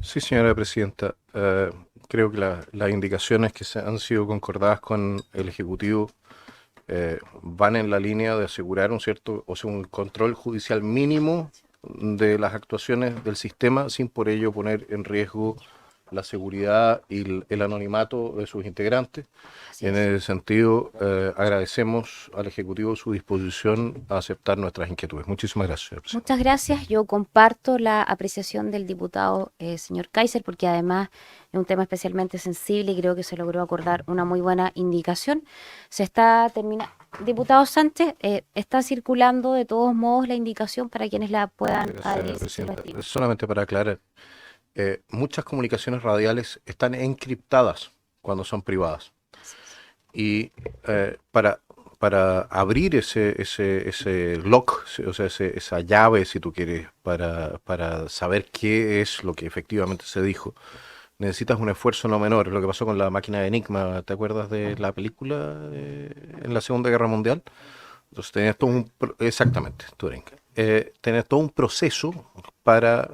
Sí, señora presidenta. Creo que las indicaciones que han sido concordadas con el Ejecutivo van en la línea de asegurar un cierto, o sea, un control judicial mínimo de las actuaciones del sistema sin por ello poner en riesgo la seguridad y el anonimato de sus integrantes. Así En es. ese sentido, agradecemos al Ejecutivo su disposición a aceptar nuestras inquietudes. Muchísimas gracias, señor presidente. Muchas gracias. Yo comparto la apreciación del diputado señor Kaiser porque además es un tema especialmente sensible y creo que se logró acordar una muy buena indicación. Se está terminando. Diputado Sánchez, está circulando de todos modos la indicación para quienes la puedan Gracias, señora adherirse si lo presidenta. estiman. Solamente para aclarar, muchas comunicaciones radiales están encriptadas cuando son privadas. Así es. Y para abrir ese lock, o sea, esa llave, si tú quieres, para saber qué es lo que efectivamente se dijo, necesitas un esfuerzo no menor. Lo que pasó con la máquina de Enigma, ¿te acuerdas de la película en la Segunda Guerra Mundial? Entonces tenés todo exactamente, Turing. Tenés todo un proceso para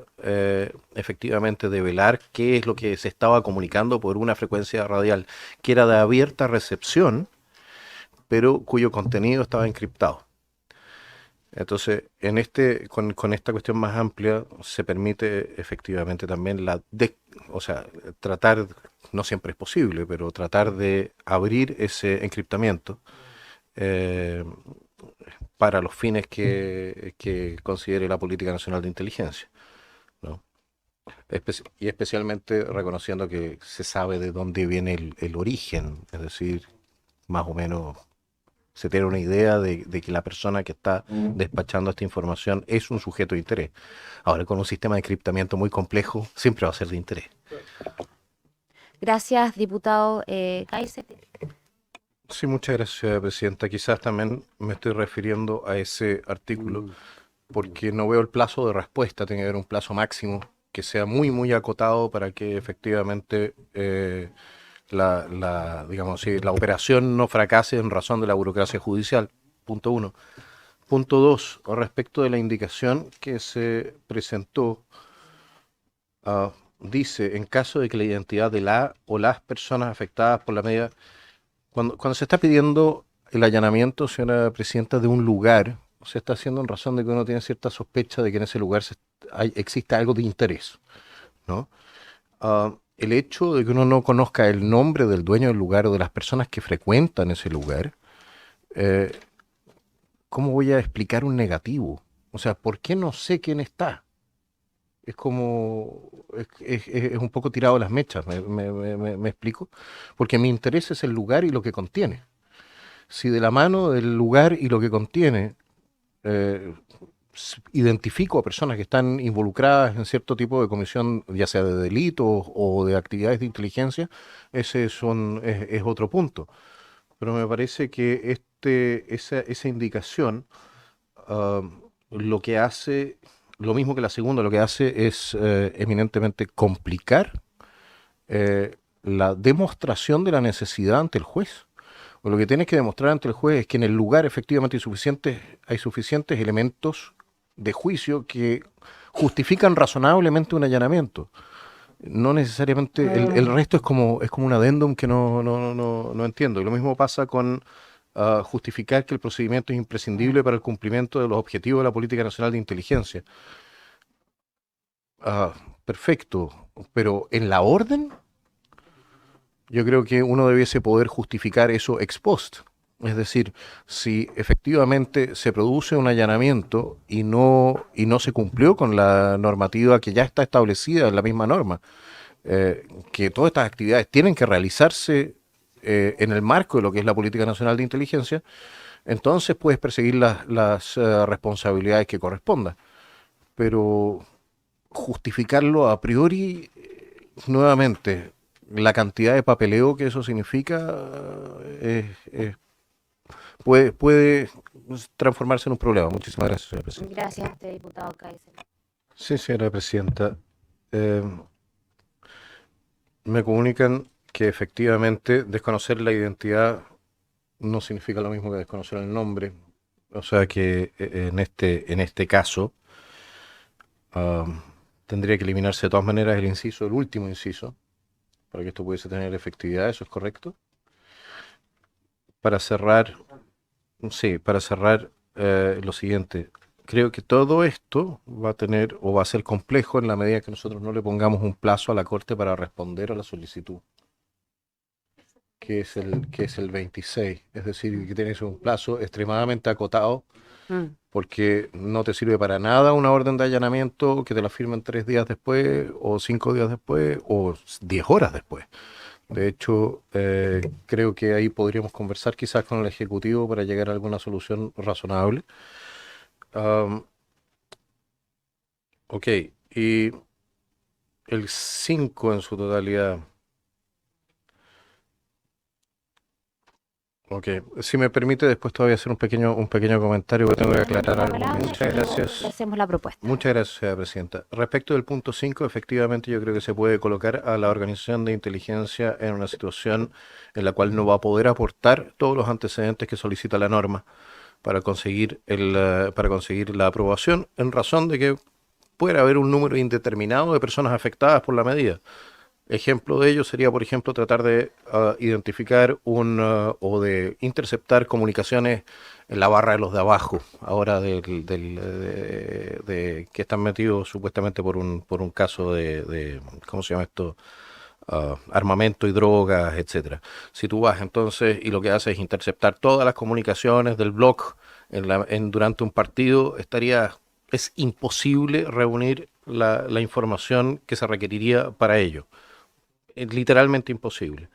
efectivamente develar qué es lo que se estaba comunicando por una frecuencia radial que era de abierta recepción, pero cuyo contenido estaba encriptado. Entonces, con esta cuestión más amplia, se permite efectivamente también o sea, tratar, no siempre es posible, pero tratar de abrir ese encriptamiento eh, para los fines que considere la Política Nacional de Inteligencia, ¿no? Y especialmente reconociendo que se sabe de dónde viene el origen, es decir, más o menos se tiene una idea de que la persona que está despachando esta información es un sujeto de interés. Ahora, con un sistema de encriptamiento muy complejo, siempre va a ser de interés. Gracias, diputado Kaiser. Sí, muchas gracias, señora presidenta. Quizás también me estoy refiriendo a ese artículo porque no veo el plazo de respuesta, tiene que haber un plazo máximo que sea muy, muy acotado para que efectivamente digamos así, la operación no fracase en razón de la burocracia judicial. Punto uno. Punto dos, respecto de la indicación que se presentó, dice, en caso de que la identidad de la o las personas afectadas por la medida, cuando se está pidiendo el allanamiento, señora presidenta, de un lugar, se está haciendo en razón de que uno tiene cierta sospecha de que en ese lugar existe algo de interés, ¿no? El hecho de que uno no conozca el nombre del dueño del lugar o de las personas que frecuentan ese lugar, eh, ¿cómo voy a explicar un negativo? O sea, ¿por qué no sé quién está? Es como, es un poco tirado las mechas, me explico, porque mi interés es el lugar y lo que contiene. Si de la mano del lugar y lo que contiene eh, identifico a personas que están involucradas en cierto tipo de comisión, ya sea de delitos o de actividades de inteligencia, es otro punto. Pero me parece que esa indicación lo que hace, lo mismo que la segunda, lo que hace es eminentemente complicar la demostración de la necesidad ante el juez. O lo que tienes que demostrar ante el juez es que en el lugar efectivamente hay suficientes elementos de juicio que justifican razonablemente un allanamiento. No necesariamente, el resto es como un adendum que no entiendo. Y lo mismo pasa con justificar que el procedimiento es imprescindible para el cumplimiento de los objetivos de la Política Nacional de Inteligencia. Ah, perfecto, pero en la orden yo creo que uno debiese poder justificar eso ex post. Es decir, si efectivamente se produce un allanamiento y no se cumplió con la normativa que ya está establecida en la misma norma, que todas estas actividades tienen que realizarse en el marco de lo que es la Política Nacional de Inteligencia, entonces puedes perseguir las responsabilidades que correspondan. Pero justificarlo a priori, nuevamente, la cantidad de papeleo que eso significa puede transformarse en un problema. Muchísimas gracias, señora presidenta. Gracias a usted, diputado Kaiser. Sí, señora presidenta. Eh, Me comunican que efectivamente desconocer la identidad no significa lo mismo que desconocer el nombre. O sea que en este caso, tendría que eliminarse de todas maneras el inciso, el último inciso, para que esto pudiese tener efectividad, ¿eso es correcto? Para cerrar, sí, para cerrar lo siguiente, creo que todo esto va a tener o va a ser complejo en la medida que nosotros no le pongamos un plazo a la Corte para responder a la solicitud, que es el 26, es decir, que tienes un plazo extremadamente acotado Mm. porque no te sirve para nada una orden de allanamiento que te la firmen 3 días después, o 5 días después, o 10 horas después. De hecho, creo que ahí podríamos conversar quizás con el Ejecutivo para llegar a alguna solución razonable. Am, ok, y el 5 en su totalidad. Ok, si me permite, después todavía hacer un pequeño comentario que tengo que aclarar algo. Muchas Y gracias. hacemos la propuesta. Muchas gracias, señora presidenta. Respecto del punto 5, efectivamente yo creo que se puede colocar a la organización de inteligencia en una situación en la cual no va a poder aportar todos los antecedentes que solicita la norma para conseguir la aprobación, en razón de que puede haber un número indeterminado de personas afectadas por la medida. Ejemplo de ello sería, por ejemplo, tratar de identificar o de interceptar comunicaciones en la barra de los de abajo, ahora que están metidos supuestamente por un caso ¿cómo se llama esto? Armamento y drogas, etcétera. Si tú vas entonces y lo que haces es interceptar todas las comunicaciones del blog durante un partido, es imposible reunir la información que se requeriría para ello. Es literalmente imposible.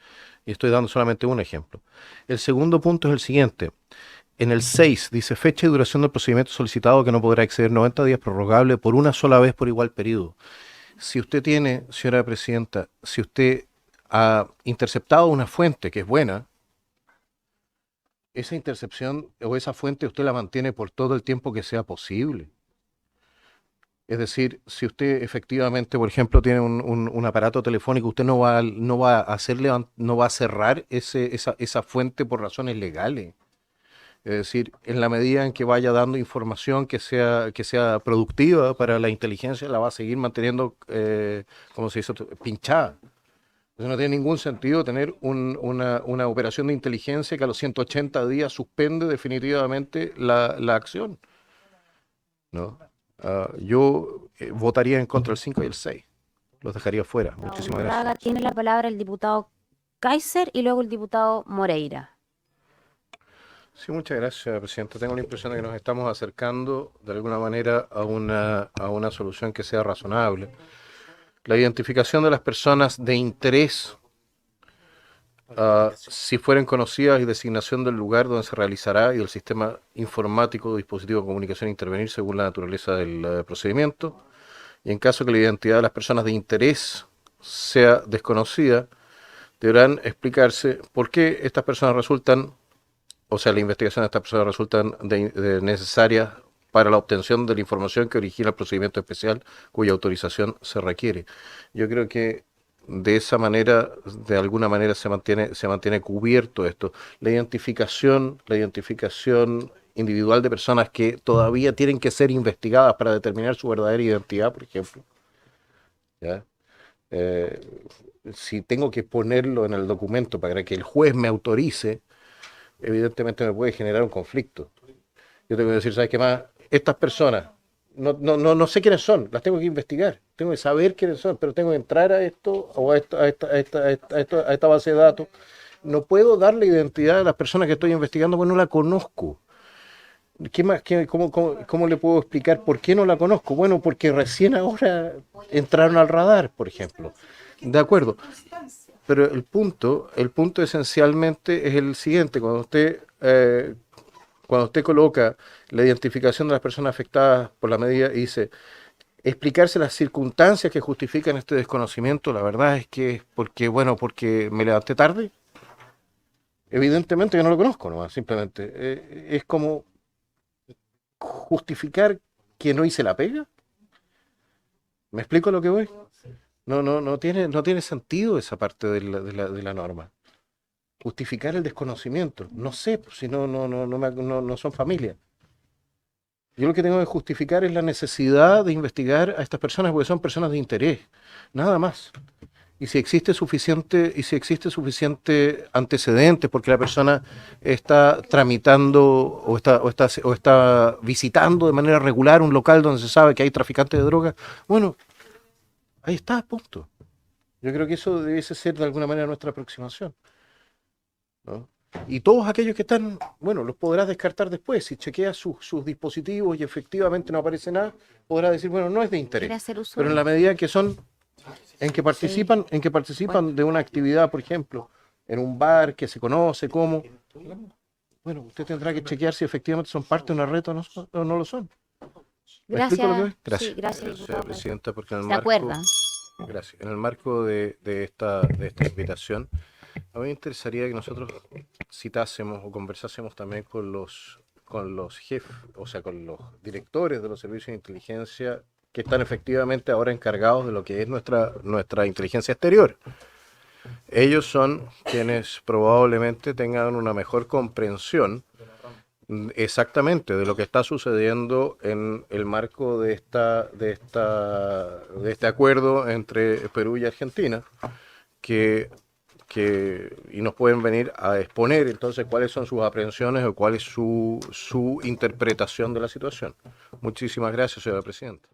Y estoy dando solamente un ejemplo. El segundo punto es el siguiente. En el 6 dice fecha y duración del procedimiento solicitado que no podrá exceder 90 días, prorrogable por una sola vez por igual periodo. Si usted tiene, señora presidenta, si usted ha interceptado una fuente que es buena, esa intercepción o esa fuente usted la mantiene por todo el tiempo que sea posible. Es decir, si usted efectivamente, por ejemplo, tiene un aparato telefónico, usted no va a cerrar esa fuente por razones legales. Es decir, en la medida en que vaya dando información que sea productiva para la inteligencia, la va a seguir manteniendo, ¿cómo se dice? Pinchada. Entonces no tiene ningún sentido tener una operación de inteligencia que a los 180 días suspende definitivamente la acción, ¿no? Yo votaría en contra del 5 y el 6. Los dejaría fuera. Muchísimas gracias. Raga, tiene la palabra el diputado Kaiser y luego el diputado Moreira. Sí, muchas gracias, presidente. Tengo la impresión de que nos estamos acercando de alguna manera a una solución que sea razonable. La identificación de las personas de interés, si fueren conocidas, y designación del lugar donde se realizará y del sistema informático o dispositivo de comunicación intervenir según la naturaleza del procedimiento. Y en caso que la identidad de las personas de interés sea desconocida, deberán explicarse por qué estas personas resultan, o sea, la investigación de estas personas resultan necesarias para la obtención de la información que origina el procedimiento especial cuya autorización se requiere. Yo creo que de esa manera, de alguna manera se mantiene cubierto esto. La identificación individual de personas que todavía tienen que ser investigadas para determinar su verdadera identidad, por ejemplo, ¿ya? Eh, si tengo que ponerlo en el documento para que el juez me autorice, evidentemente me puede generar un conflicto. Yo tengo que decir, ¿sabes qué más? Estas personas, no sé quiénes son, las tengo que investigar, tengo que saber quiénes son, pero tengo que entrar a esto o a esta base de datos. No puedo dar la identidad de las personas que estoy investigando porque no la conozco. ¿Qué más? ¿Cómo le puedo explicar por qué no la conozco? Bueno, porque recién ahora entraron al radar, por ejemplo. De acuerdo. Pero el punto esencialmente es el siguiente. Cuando usted coloca la identificación de las personas afectadas por la medida y dice explicarse las circunstancias que justifican este desconocimiento, la verdad es que es porque me levanté tarde. Evidentemente yo no lo conozco nomás, simplemente. Es como justificar que no hice la pega. ¿Me explico a lo que voy? No tiene sentido esa parte de la norma. Justificar el desconocimiento. No sé, pues, si no son familia. Yo lo que tengo que justificar es la necesidad de investigar a estas personas porque son personas de interés, nada más. Y si existe suficiente antecedente porque la persona está tramitando o está visitando de manera regular un local donde se sabe que hay traficantes de drogas, bueno, ahí está, punto. Yo creo que eso debiese ser de alguna manera nuestra aproximación, ¿no? Y todos aquellos que están, bueno, los podrás descartar después. Si chequeas sus dispositivos y efectivamente no aparece nada, podrás decir, bueno, no es de interés. Quiere hacer uso Pero en de... la medida que son, Sí, en que participan bueno, de una actividad, por ejemplo, en un bar que se conoce como, bueno, usted tendrá que chequear si efectivamente son parte de una red o no lo son. ¿Me explico lo que gracias, voy? sí, Gracias. gracias, Señora diputado. Presidenta, porque en el ¿Se marco, acuerda? gracias, en el marco de esta invitación, a mí me interesaría que nosotros citásemos o conversásemos también con los jefes, o sea, con los directores de los servicios de inteligencia que están efectivamente ahora encargados de lo que es nuestra inteligencia exterior. Ellos son quienes probablemente tengan una mejor comprensión exactamente de lo que está sucediendo en el marco de este acuerdo entre Perú y Argentina, que, y nos pueden venir a exponer entonces cuáles son sus aprehensiones o cuál es su interpretación de la situación. Muchísimas gracias, señora presidenta.